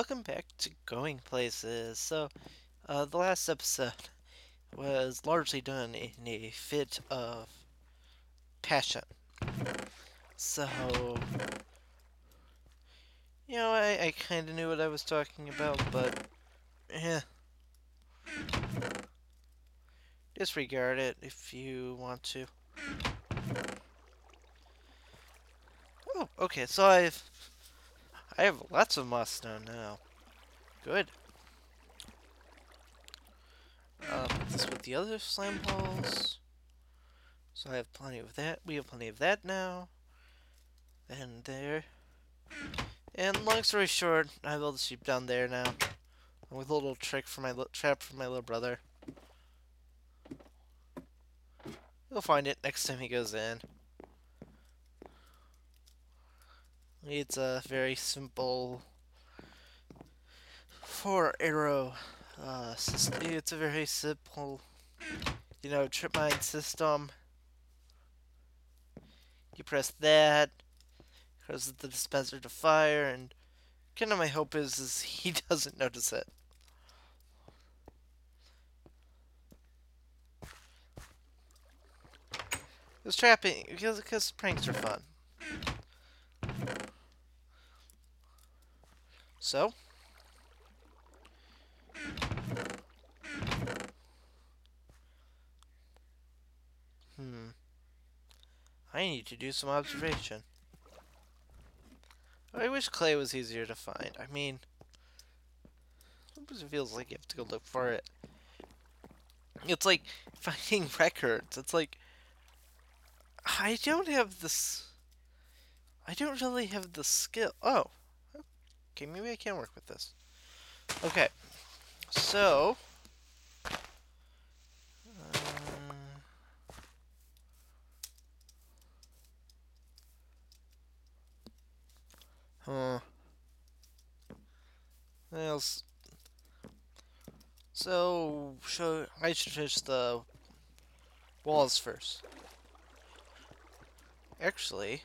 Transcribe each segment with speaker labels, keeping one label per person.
Speaker 1: welcome back to Going Places. The last episode was largely done in a fit of passion. So, I kind of knew what I was talking about, but eh, disregard it if you want to. Oh, okay, so I have lots of moss stone now. Good. Put this with the other slime balls. So I have plenty of that. We have plenty of that now. And there. And long story short, I have all the sheep down there now. With a little trick for my trap for my little brother. He'll find it next time he goes in. It's a very simple four arrow system. It's a very simple, trip mine system. You press that, causes the dispenser to fire, and kind of my hope is he doesn't notice it. Because trapping, because pranks are fun. So, I need to do some observation. I wish clay was easier to find. I mean, sometimes it feels like you have to go look for it. It's like finding records. It's like I don't have this. I don't really have the skill. Oh, okay. Maybe I can work with this. Okay, so. Huh. Else. So I should finish the walls first. Actually,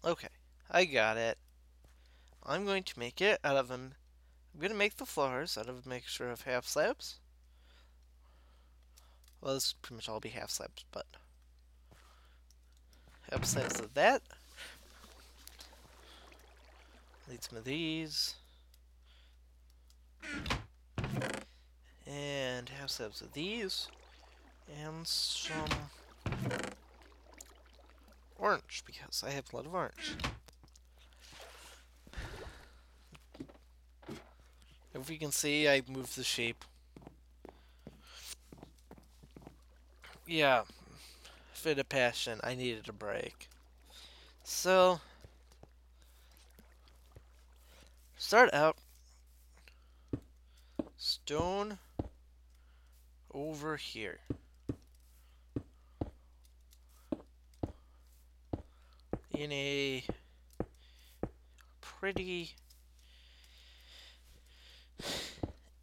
Speaker 1: okay, I got it. I'm going to make it out of them. I'm going to make the floors out of a mixture of half slabs. Well, this pretty much all be half slabs, but half slabs of that. Need some of these. And half slabs of these. And some orange, because I have a lot of orange. If you can see, I moved the shape. Yeah, fit of passion. I needed a break. So, start out stone over here. In a pretty.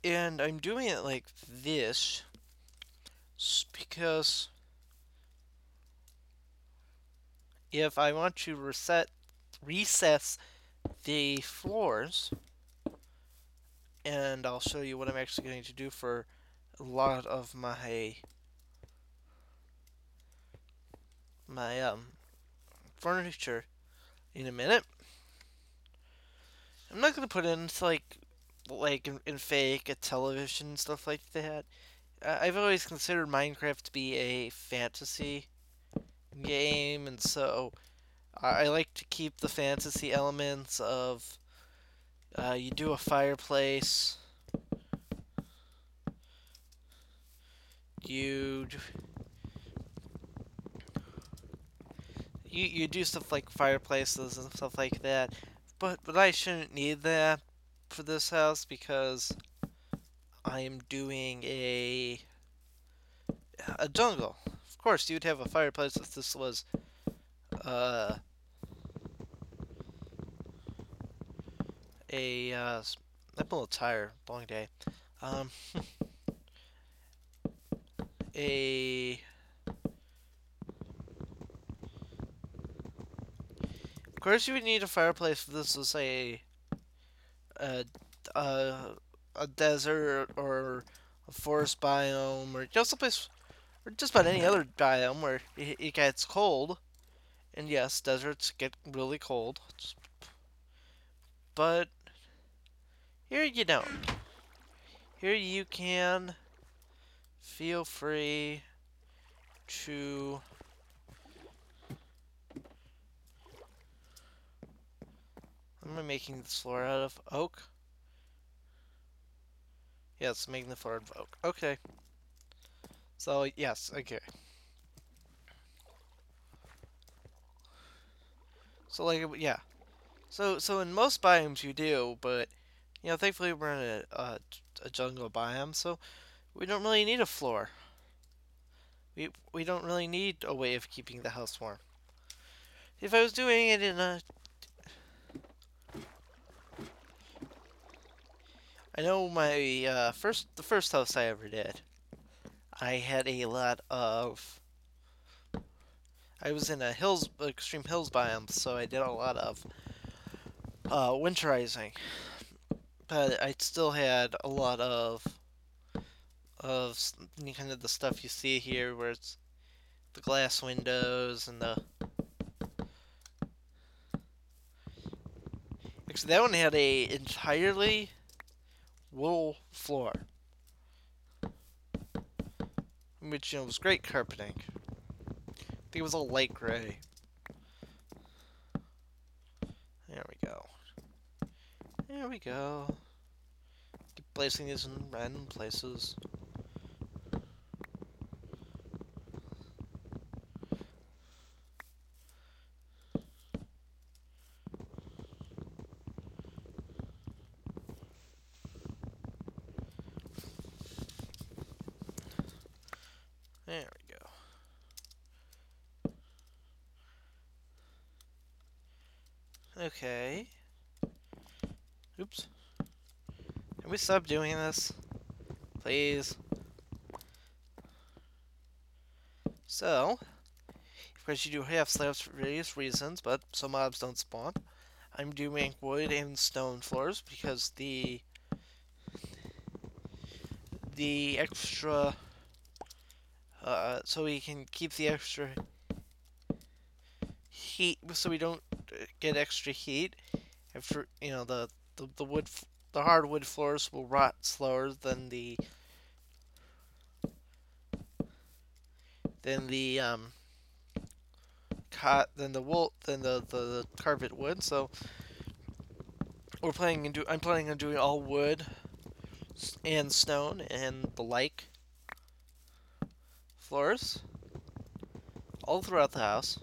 Speaker 1: And I'm doing it like this because if I want to recess the floors, and I'll show you what I'm actually going to do for a lot of my furniture in a minute. I'm not gonna put in in fake a television and stuff like that. I've always considered Minecraft to be a fantasy game, and so I like to keep the fantasy elements of you do a fireplace, you you do stuff like fireplaces and stuff like that. But I shouldn't need that for this house because I am doing a jungle. Of course, you'd have a fireplace if this was uh, I'm a little tired, long day. Um, a of course you would need a fireplace if this was a, a, a desert or a forest biome or just a place or just about any other biome where it gets cold. And yes, deserts get really cold, but here you don't. Here you can feel free to. Am I making this floor out of oak? Yes, making the floor out of oak. Okay. So yes, okay. So like yeah. So in most biomes you do, but thankfully we're in a jungle biome, so we don't really need a floor. We don't really need a way of keeping the house warm. If I was doing it in a I know my the first house I ever did. I had a lot of. I was in a hills, extreme hills biome, so I did a lot of winterizing. But I still had a lot of kind of the stuff you see here, where it's the glass windows and the. Actually, that one had a entirely wool floor, which was great carpeting. I think it was all light gray. There we go. There we go. Keep placing these in random places. There we go. Okay. Oops. Can we stop doing this? Please. So, of course you do have slabs for various reasons, but some mobs don't spawn. I'm doing wood and stone floors because the extra so we can keep the extra heat so we don't get extra heat after the wood the hardwood floors will rot slower than the cot than the wool than the carpet wood. So I'm planning on doing all wood and stone and the like floors all throughout the house.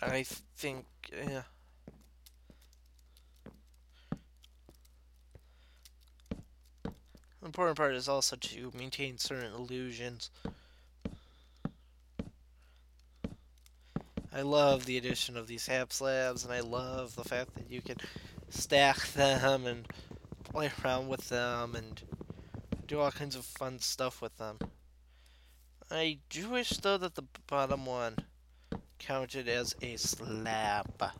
Speaker 1: I think yeah. The important part is also to maintain certain illusions. I love the addition of these hab slabs, and I love the fact that you can stack them and play around with them and do all kinds of fun stuff with them. I do wish, though, that the bottom one counted as a slab.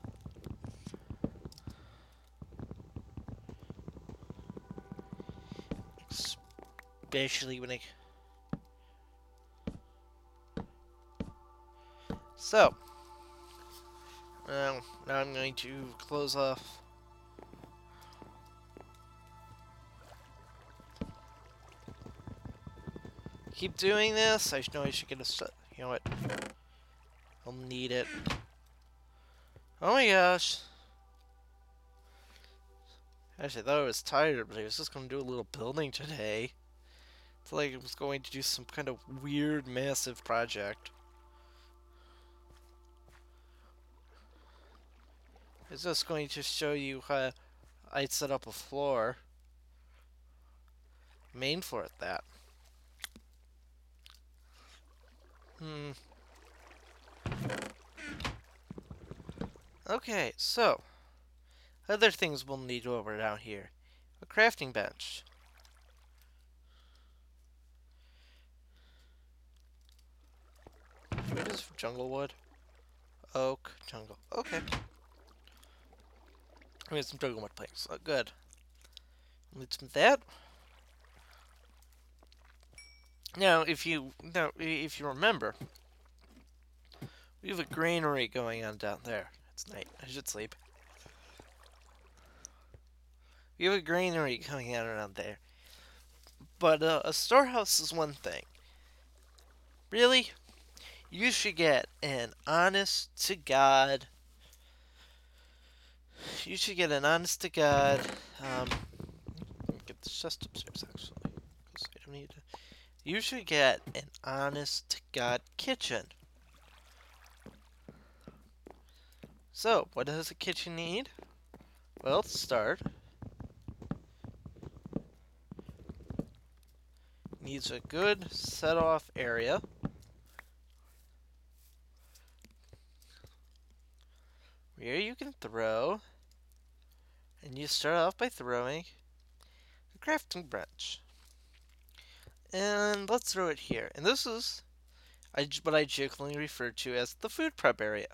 Speaker 1: Especially when I... So, now I'm going to close off. Keep doing this. I know I should get a... You know what? I'll need it. Oh my gosh. Actually, I thought I was tired, but I was just going to do a little building today. It's like I was going to do some kind of weird, massive project. It's just going to show you how I'd set up a floor. Main floor at that. Hmm. Okay, so other things we'll need over down here. A crafting bench. this for jungle wood? Oak, jungle. Okay. We have some jungle wood planks. Oh, good. Need some of that. If you remember, we have a granary going on down there. It's night. I should sleep. We have a granary going on around there. But a storehouse is one thing. Really, you should get an honest to God. You should get an honest to God. Let me get the chest upstairs actually, because I don't need to. You should get an honest to God kitchen. So, what does a kitchen need? Well, to start, needs a good set-off area. Where you can throw. And you start off by throwing a crafting bench. And let's throw it here. And this is what I jokingly refer to as the food prep area.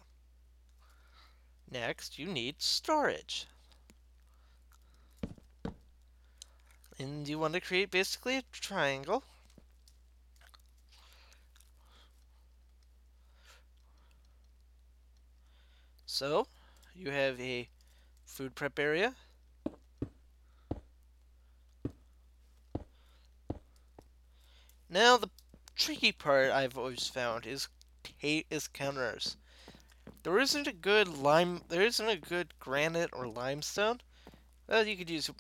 Speaker 1: Next, you need storage. And you want to create basically a triangle. So, you have a food prep area. Now, the tricky part I've always found is counters. There isn't a good granite or limestone. Well, you could use.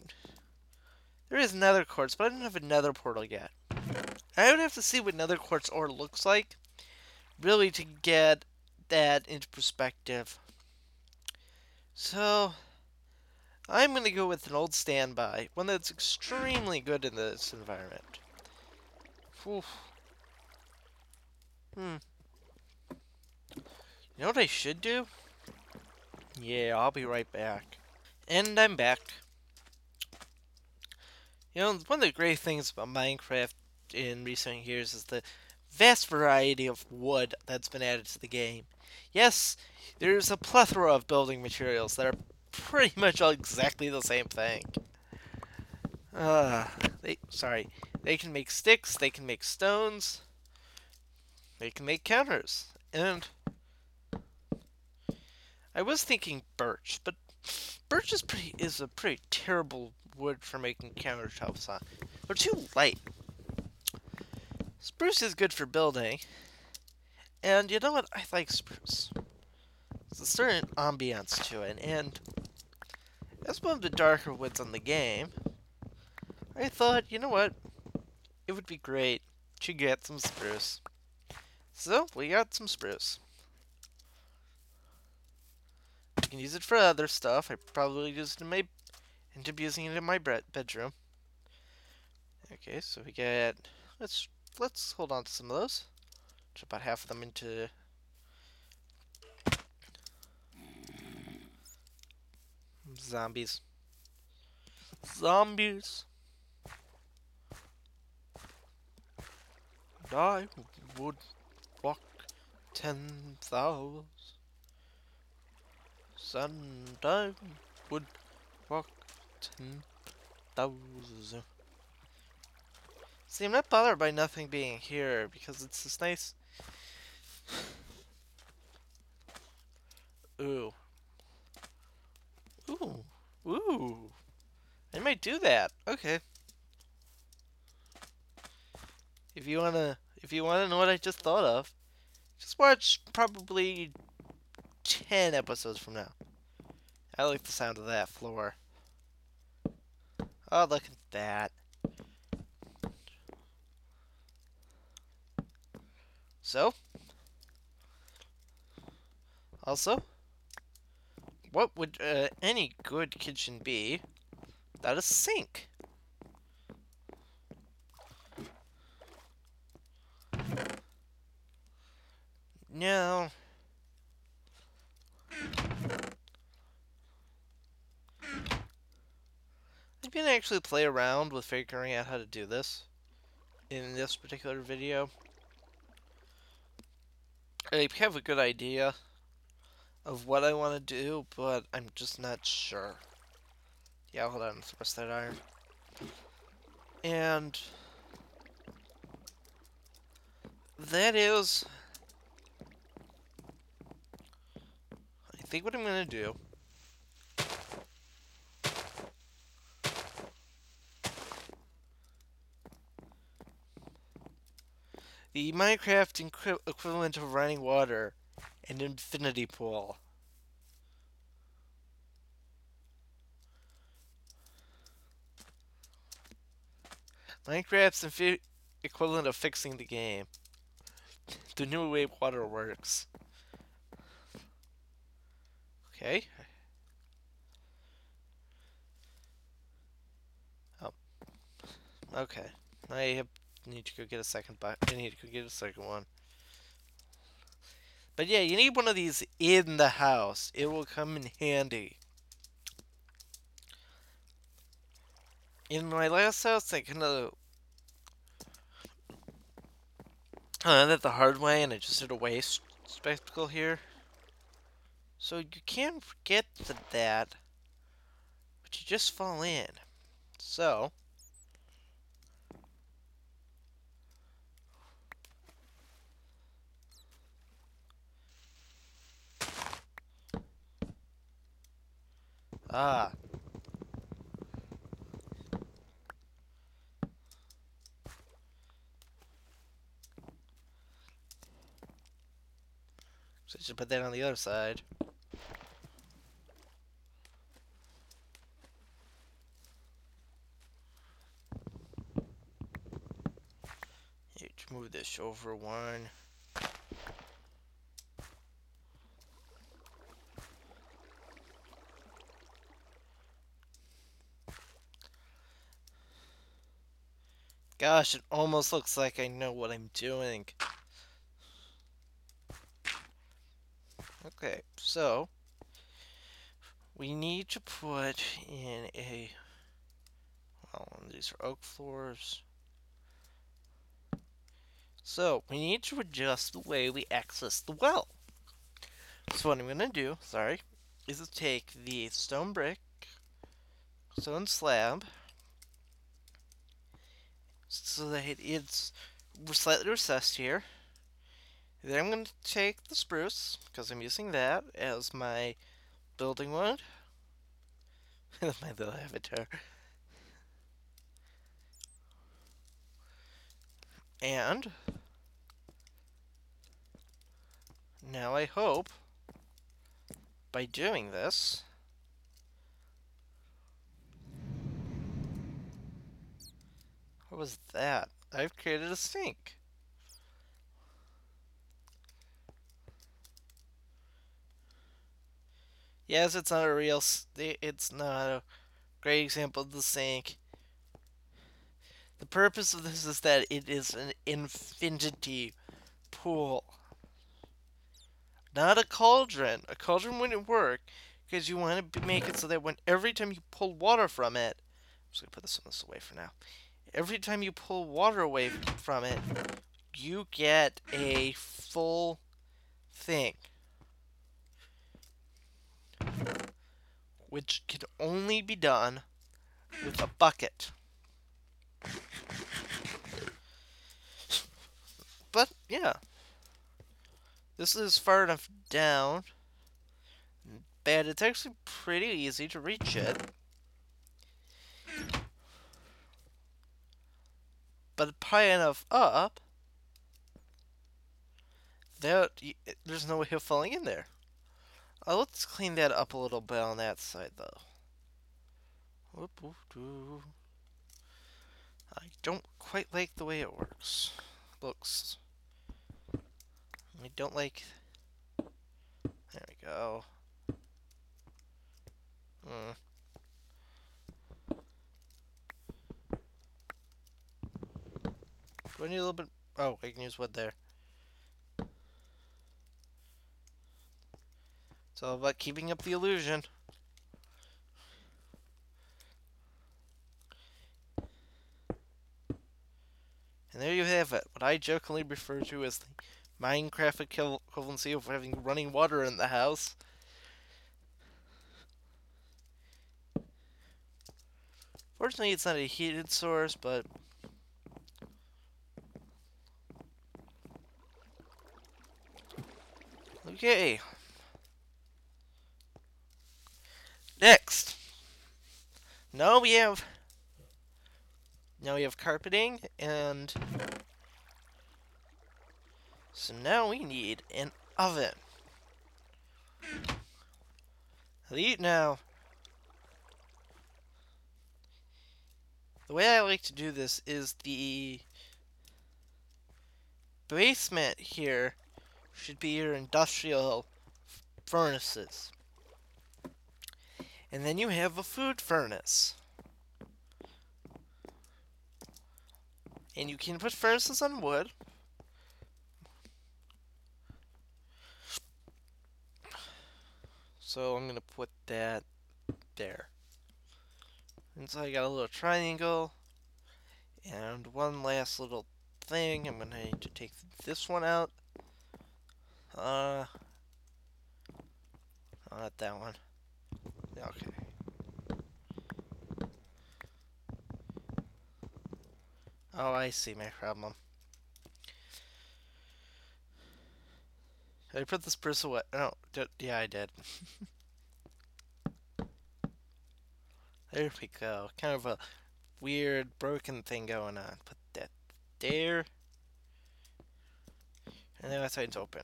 Speaker 1: There is nether quartz, but I don't have a nether portal yet. I would have to see what nether quartz ore looks like, really, to get that into perspective. So, I'm going to go with an old standby, one that's extremely good in this environment. Oof. You know what I should do? Yeah, I'll be right back. And I'm back. You know, one of the great things about Minecraft in recent years is the vast variety of wood that's been added to the game. Yes, there's a plethora of building materials that are pretty much all exactly the same thing. They can make sticks, they can make stones, they can make counters. And I was thinking birch, but birch is a pretty terrible wood for making countertops on. They're too light. Spruce is good for building, and you know what? I like spruce. There's a certain ambiance to it, and as one of the darker woods on the game, I thought, you know what? It would be great to get some spruce. So, we got some spruce. I can use it for other stuff. I probably used it end up using it in my bedroom. Okay, so we get. Let's hold on to some of those. Put about half of them into. Zombies. Zombies. And I would walk 10,000. And I would walk 10,000. See, I'm not bothered by nothing being here because it's this nice. Ooh. Ooh. Ooh. I might do that. Okay. If you wanna know what I just thought of, just watch probably 10 episodes from now. I like the sound of that floor. Oh, look at that. So, also, what would any good kitchen be without a sink? No. I'm gonna actually play around with figuring out how to do this in this particular video. I have a good idea of what I want to do, but I'm just not sure. Yeah, hold on. Let's press that iron. And that is, I think, what I'm going to do. The Minecraft equivalent of running water, an infinity pool. Minecraft's equivalent of fixing the game. The new way water works. Okay. Oh, okay. Need to go get a second I need to go get a second one. But yeah, you need one of these in the house. It will come in handy. In my last house, I kind of did it the hard way, and I just did a waste spectacle here. So you can get that, but you just fall in. So, ah, so I should put that on the other side. Move this over one. Gosh, it almost looks like I know what I'm doing. Okay, so we need to put in a. Well, these are oak floors. So we need to adjust the way we access the well. So what I'm gonna do, sorry, is to take the stone brick, stone slab, so that it's slightly recessed here. Then I'm going to take the spruce, because I'm using that as my building wood. My little avatar. And now I hope, by doing this, what was that? I've created a sink. Yes, it's not a real, it's not a great example of the sink. The purpose of this is that it is an infinity pool. Not a cauldron. A cauldron wouldn't work because you want to make it so that every time you pull water from it, I'm just gonna put this away for now. Every time you pull water away from it, you get a full thing, which can only be done with a bucket. But yeah, this is far enough down that it's actually pretty easy to reach it. But high enough up that there's no way of falling in there. Let's clean that up a little bit on that side, though. I don't quite like the way it looks. I don't like. There we go. Mm. Do I need a little bit? Oh, I can use wood there. It's all about keeping up the illusion. And there you have it, what I jokingly refer to as the Minecraft equivalency of having running water in the house. Fortunately, it's not a heated source, but okay. Next, now we have carpeting, and so now we need an oven. Now, the way I like to do this is the basement here should be your industrial furnaces. And then you have a food furnace. And you can put furnaces on wood. So I'm going to put that there. And so I got a little triangle. And one last little thing. I'm going to need to take this one out. Not that one. Okay. Oh, I see my problem. Did I put this person away? No, yeah, I did. There we go. Kind of a weird broken thing going on. Put that there. And then that side's open.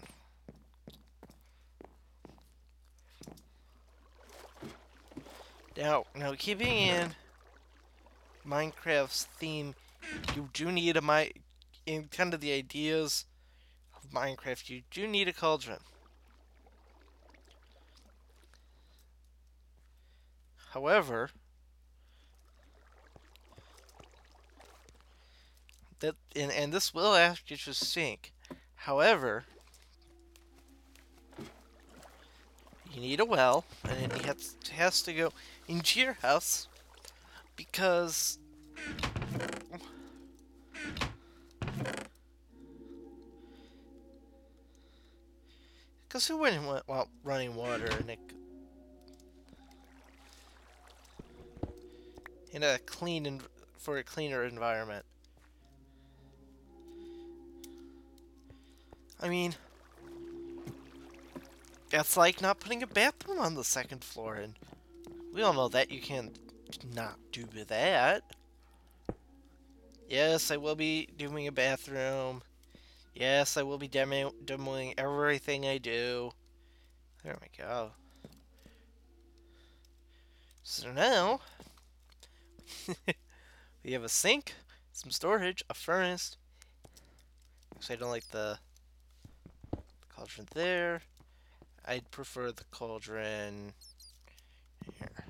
Speaker 1: Now keeping in Minecraft's theme, you do need in kind of the ideas of Minecraft, you do need a cauldron. However, and this will ask you to sink. However, you need a well, and it has to go into your house because who wouldn't want running water in a for a cleaner environment? I mean, it's like not putting a bathroom on the second floor, and we all know that you can't not do that. Yes, I will be doing a bathroom. Yes, I will be demoing everything I do. There we go. So now, we have a sink, some storage, a furnace. Because I don't like the cauldron there. I'd prefer the cauldron here.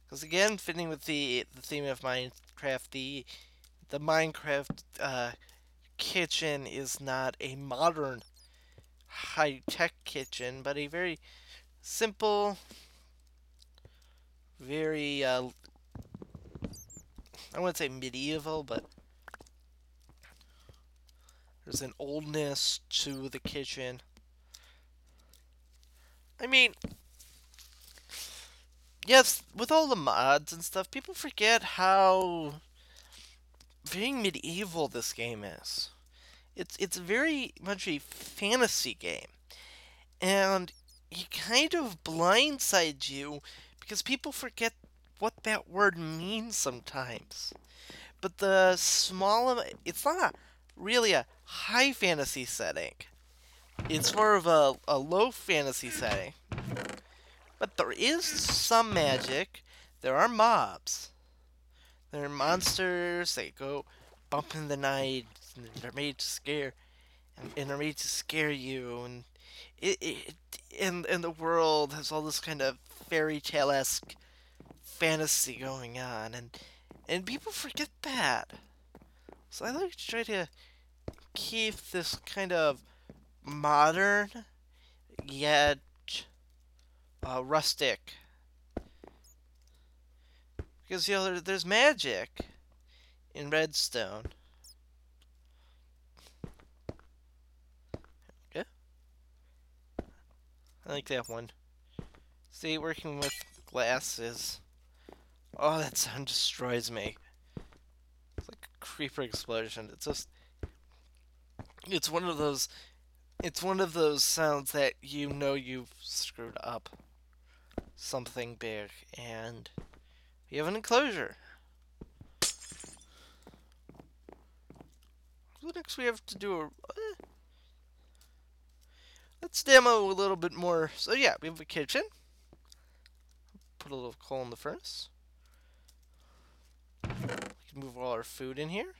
Speaker 1: Because again, fitting with the theme of Minecraft, the Minecraft kitchen is not a modern high-tech kitchen, but a very simple, very I wouldn't say medieval, but there's an oldness to the kitchen. I mean, yes, with all the mods and stuff, people forget how very medieval this game is. It's very much a fantasy game, and he kind of blindsides you because people forget what that word means sometimes. But it's not really a high fantasy setting. It's more of a low fantasy setting. But there is some magic. There are mobs. There are monsters. They go bump in the night. And they're made to scare, and they're made to scare you. And and the world has all this kind of fairy tale esque fantasy going on, and people forget that. So I like to try to keep this kind of modern yet rustic, because there's magic in redstone. I like that one. See, working with glass is... Oh, that sound destroys me. It's like a creeper explosion. It's just... It's one of those... It's one of those sounds that you know you've screwed up something big, and you have an enclosure. So next we have to do a... Let's demo a little bit more. So yeah, we have a kitchen. Put a little coal in the furnace. We can move all our food in here.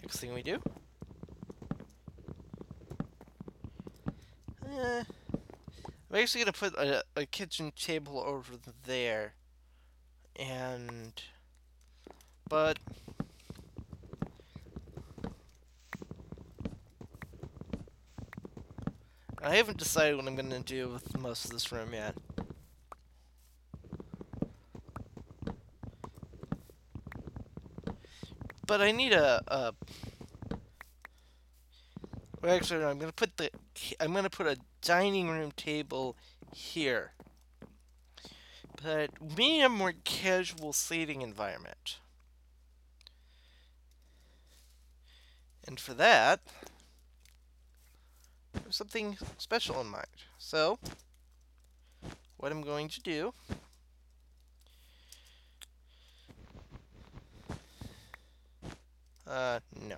Speaker 1: Next thing we do. I'm actually going to put a kitchen table over there. But I haven't decided what I'm going to do with most of this room yet. But I need well, actually, no, I'm going to put a dining room table here. But we need a more casual seating environment. And for that, there's something special in mind. So, what I'm going to do... no.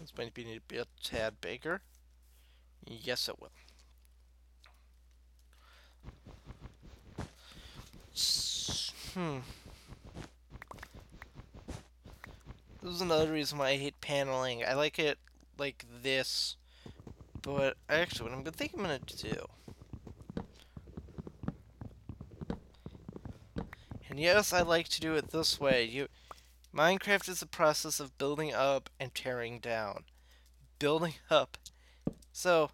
Speaker 1: This might be a tad bigger. Yes, it will. This is another reason why I hate paneling. I like it like this, but actually, what I'm gonna do. And yes, I like to do it this way. Minecraft is a process of building up and tearing down. Building up. So,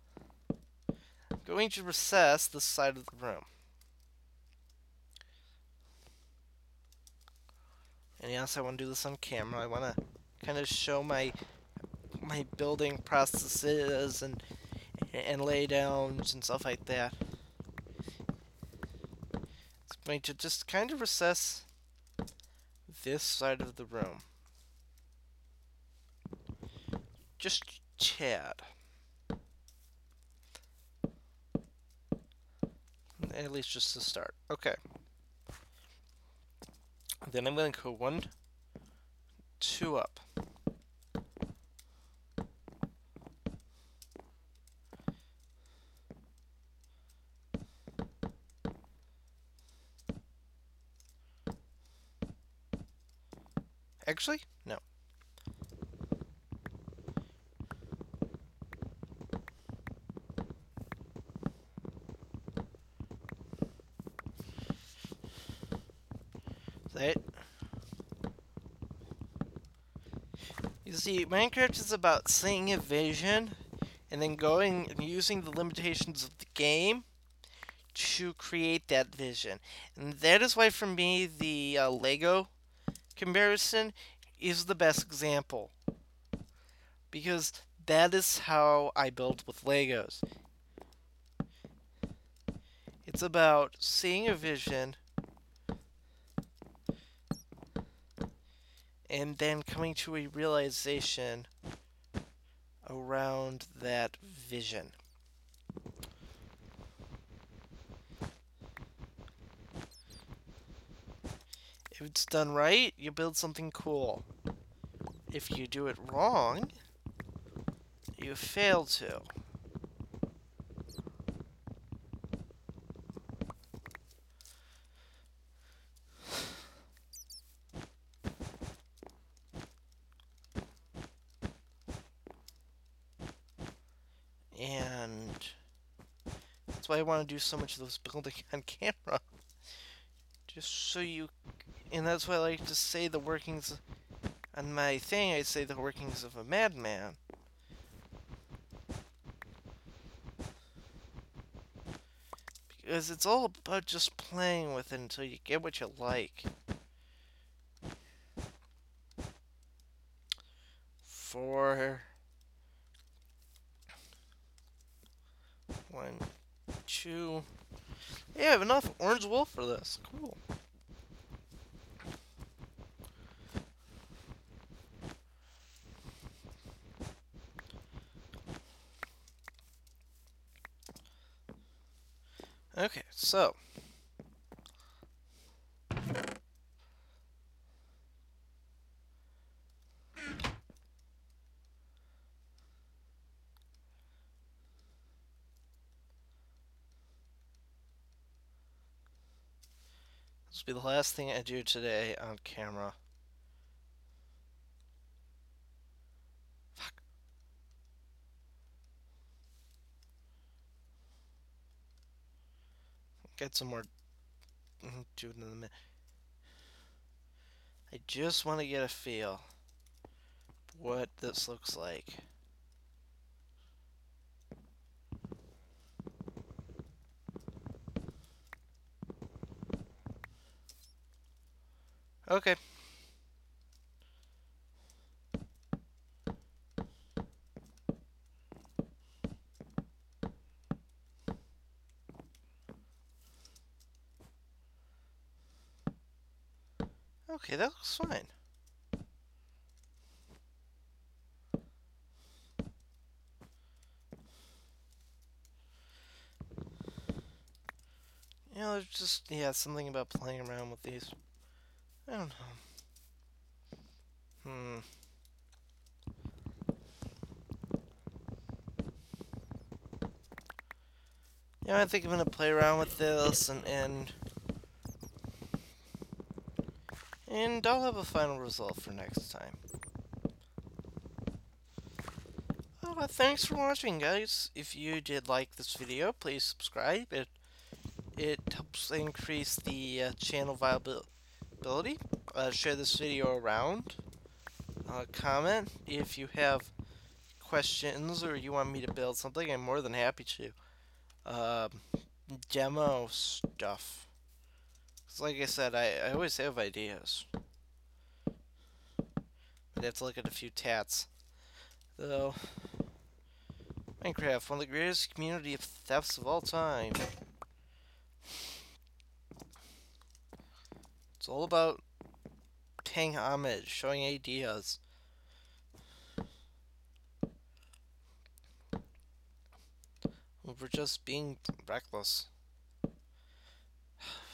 Speaker 1: I'm going to recess this side of the room. And yes, I want to do this on camera. I want to kind of show my building processes and laydowns and stuff like that. It's going to just kind of recess this side of the room. Just tad. At least just to start. Okay. Then I'm going to go 1, 2 up. Actually, no. That. You see, Minecraft is about seeing a vision and then going and using the limitations of the game to create that vision. And that is why, for me, the Lego comparison is the best example. Because that is how I build with Legos. It's about seeing a vision and then coming to a realization around that vision. If it's done right, you build something cool. If you do it wrong, you fail to. And that's why I want to do so much of this building on camera. Just so you... And that's why I like to say the workings... On my thing, I say the workings of a madman. Because it's all about just playing with it until you get what you like. 4, 1, 2. Yeah, I have enough orange wool for this. Cool. Okay, so this will be the last thing I do today on camera. Fuck. Get some more. Do it in a minute. I just want to get a feel what this looks like. Okay. Okay, that looks fine. You know, there's just, yeah, something about playing around with these. I don't know. Yeah, I think I'm gonna play around with this and I'll have a final result for next time. Thanks for watching, guys. If you did like this video, please subscribe. It helps increase the channel viability. Share this video around. Comment if you have questions or you want me to build something. I'm more than happy to. Demo stuff. 'Cause like I said, I always have ideas. I'd have to look at a few tats. Though, Minecraft, one of the greatest community of thefts of all time. It's all about paying homage, showing ideas. We're just being reckless.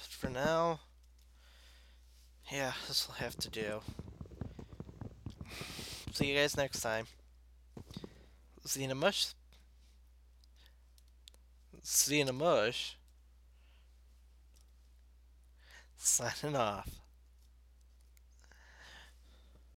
Speaker 1: For now, yeah, this will have to do. See you guys next time. Zeanamush. Zeanamush. Signing off.